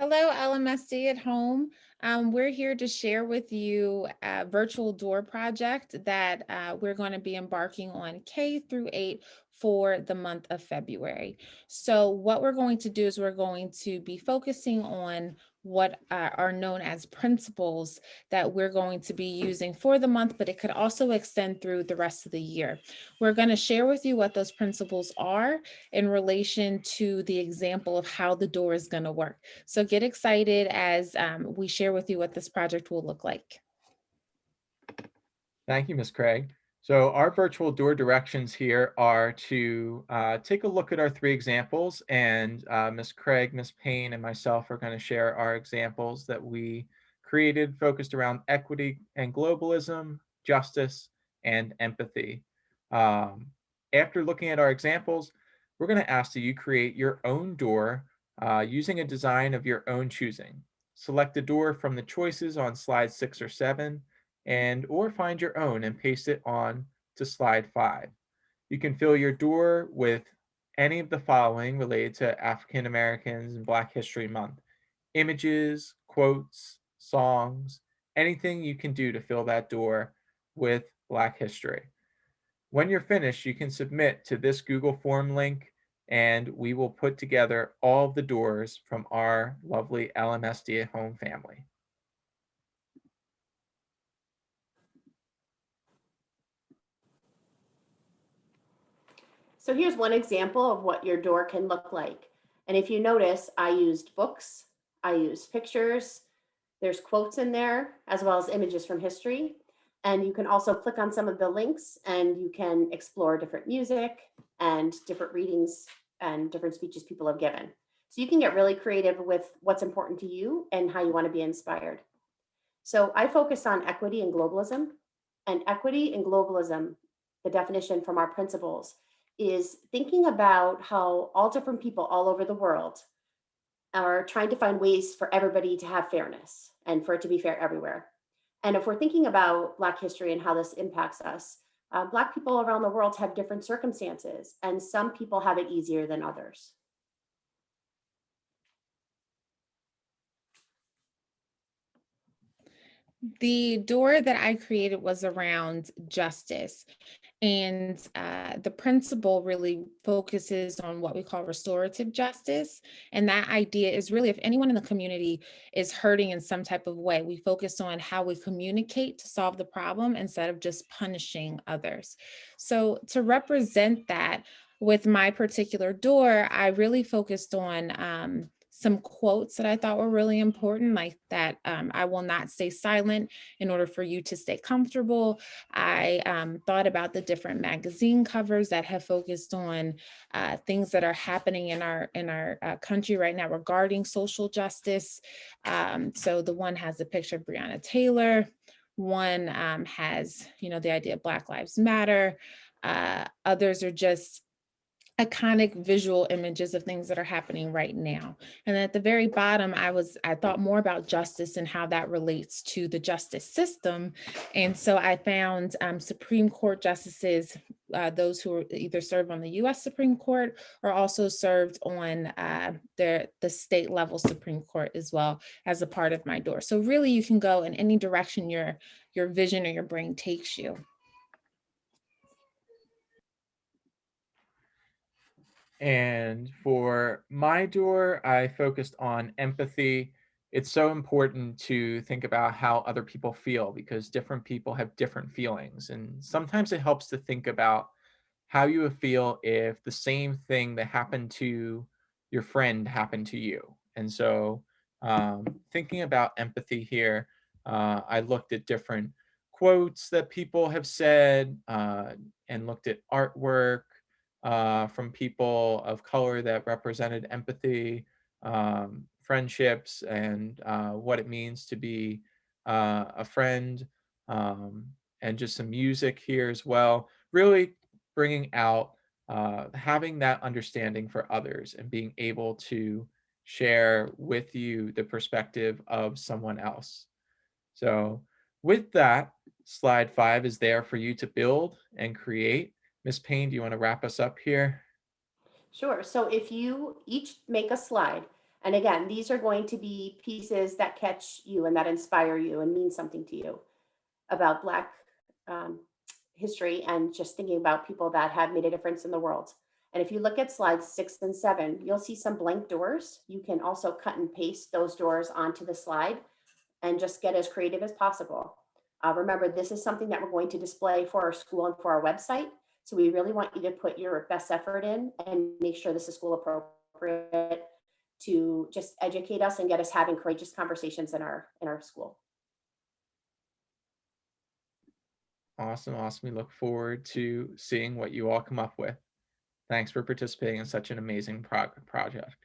Hello, LMSD at home. We're here to share with you a virtual door project that we're going to be embarking on K through 8 for the month of February. So, what we're going to do is we're going to be focusing on what are known as principles that we're going to be using for the month, but it could also extend through the rest of the year. We're going to share with you what those principles are in relation to the example of how the door is going to work. So get excited as we share with you what this project will look like. Thank you, Ms. Craig. So our virtual door directions here are to take a look at our three examples, and Ms. Craig, Ms. Payne, and myself are going to share our examples that we created focused around equity and globalism, justice, and empathy. Um, After looking at our examples, we're going to ask that you create your own door using a design of your own choosing. Select a door from the choices on slide 6 or 7 and or find your own and paste it on to slide 5. You can fill your door with any of the following related to African Americans and Black History Month: images, quotes, songs, anything you can do to fill that door with Black history. When you're finished, you can submit to this Google form link and we will put together all of the doors from our lovely LMSD at home family. So here's one example of what your door can look like. And if you notice, I used books, I used pictures, there's quotes in there, as well as images from history. And you can also click on some of the links and you can explore different music and different readings and different speeches people have given. So you can get really creative with what's important to you and how you want to be inspired. So I focus on equity and globalism. And equity and globalism, the definition from our principles, is thinking about how all different people all over the world are trying to find ways for everybody to have fairness and for it to be fair everywhere. And if we're thinking about Black history and how this impacts us, Black people around the world have different circumstances, and some people have it easier than others. The door that I created was around justice. And the principle really focuses on what we call restorative justice. And that idea is really if anyone in the community is hurting in some type of way, we focus on how we communicate to solve the problem instead of just punishing others. So, to represent that with my particular door, I really focused on. Some quotes that I thought were really important, like that I will not stay silent in order for you to stay comfortable. I thought about the different magazine covers that have focused on things that are happening in our country right now regarding social justice. So the one has a picture of Breonna Taylor. One has, the idea of Black Lives Matter. Others are just iconic visual images of things that are happening right now. And at the very bottom, I thought more about justice and how that relates to the justice system. And so I found Supreme Court justices, those who are either served on the US Supreme Court or also served on the state level Supreme Court as well as a part of my door. So really you can go in any direction your vision or your brain takes you. And for my door, I focused on empathy. It's so important to think about how other people feel because different people have different feelings. And sometimes it helps to think about how you would feel if the same thing that happened to your friend happened to you. And so, thinking about empathy here, I looked at different quotes that people have said and looked at artwork from people of color that represented empathy, friendships, and what it means to be a friend, um, and just some music here as well. Really bringing out having that understanding for others and being able to share with you the perspective of someone else. So, with that, slide 5 is there for you to build and create. Miss Payne, do you want to wrap us up here? Sure. So if you each make a slide And again, these are going to be pieces that catch you and that inspire you and mean something to you about Black um, history and just thinking about people that have made a difference in the world. And if you look at slides 6 and 7, you'll see some blank doors. You can also cut and paste those doors onto the slide and just get as creative as possible. Remember, this is something that we're going to display for our school and for our website. So we really want you to put your best effort in and make sure this is school appropriate to just educate us and get us having courageous conversations in our school. Awesome, awesome. We look forward to seeing what you all come up with. Thanks for participating in such an amazing project.